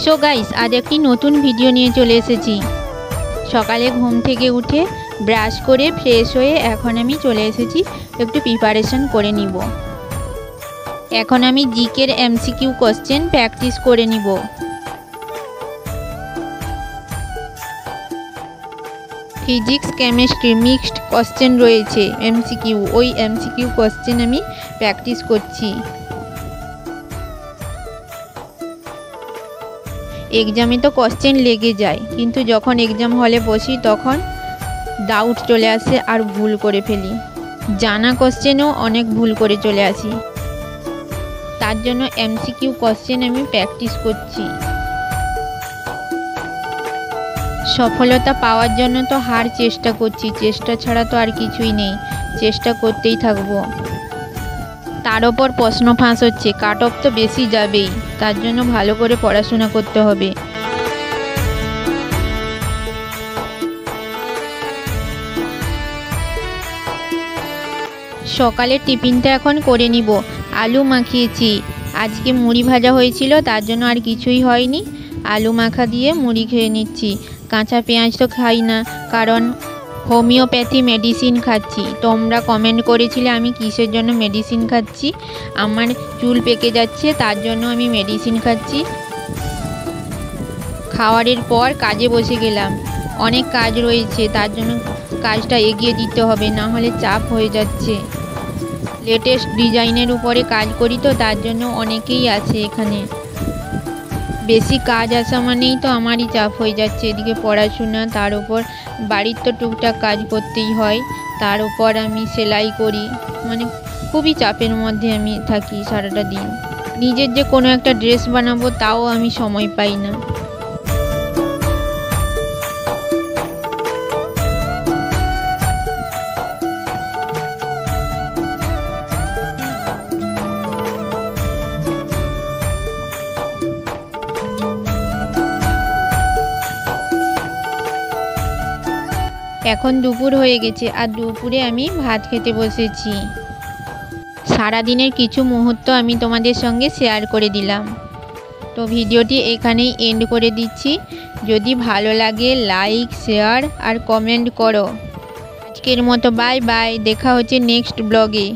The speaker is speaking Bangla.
সো গাইস, আজ একটি নতুন ভিডিও নিয়ে চলে এসেছি। সকালে ঘুম থেকে উঠে ব্রাশ করে ফ্রেশ হয়ে এখন আমি চলে এসেছি একটু প্রিপারেশন করে নিব। এখন আমি জিকের এমসিকিউ কোশ্চেন প্র্যাকটিস করে নিব। ফিজিক্স কেমিস্ট্রি মিক্সড কোশ্চেন রয়েছে এমসিকিউ, ওই এমসিকিউ কোশ্চেন আমি প্র্যাকটিস করছি। এক্সামে তো কোশ্চেন লেগে যায়, কিন্তু যখন এক্সাম হলে বসি তখন ডাউট চলে আসে আর ভুল করে ফেলি। জানা কোশ্চেনেও অনেক ভুল করে চলে আসি, তার জন্য এমসিকিউ কোশ্চেন আমি প্র্যাকটিস করছি। সফলতা পাওয়ার জন্য তো হার চেষ্টা করছি, চেষ্টা ছাড়া তো আর কিছুই নেই, চেষ্টা করতেই থাকবো। তার ওপর প্রশ্ন ফাঁস হচ্ছে, কাট অফ তো বেশি যাবেই, তার জন্য ভালো করে পড়াশোনা করতে হবে। সকালের টিফিনটা এখন করে নিব। আলু মাখিয়েছি, আজকে মুড়ি ভাজা হয়েছিল, তার জন্য আর কিছুই হয়নি। আলু মাখা দিয়ে মুড়ি খেয়ে নিচ্ছি। কাঁচা পেঁয়াজ তো খাই না, কারণ হোমিওপ্যাথি মেডিসিন খাচ্ছি। তোমরা কমেন্ট করেছিলে আমি কিসের জন্য মেডিসিন খাচ্ছি। আমার চুল পেকে যাচ্ছে, তার জন্য আমি মেডিসিন খাচ্ছি। খাওয়ারের পর কাজে বসে গেলাম, অনেক কাজ রয়েছে, তার জন্য কাজটা এগিয়ে দিতে হবে, না হলে চাপ হয়ে যাচ্ছে। লেটেস্ট ডিজাইনের উপরে কাজ করি তো, তার জন্য অনেকেই আছে এখানে। বেশি কাজ আসা মানেই তো আমারই চাপ হয়ে যাচ্ছে। এদিকে পড়াশোনা, তার উপর বাড়ির তো টুকটাক কাজ করতেই হয়, তার উপর আমি সেলাই করি, মানে খুবই চাপের মধ্যে আমি থাকি সারাটা দিন। নিজের যে কোনো একটা ড্রেস বানাবো তাও আমি সময় পাই না। এখন দুপুর হয়ে গেছে, আর দুপুরে আমি ভাত খেতে বসেছি। সারাদিনের কিছু মুহূর্ত আমি তোমাদের সঙ্গে শেয়ার করে দিলাম। তো ভিডিওটি এখানেই এন্ড করে দিচ্ছি। যদি ভালো লাগে লাইক, শেয়ার আর কমেন্ট করো। আজকের মতো বাই বাই, দেখা হচ্ছে নেক্সট ব্লগে।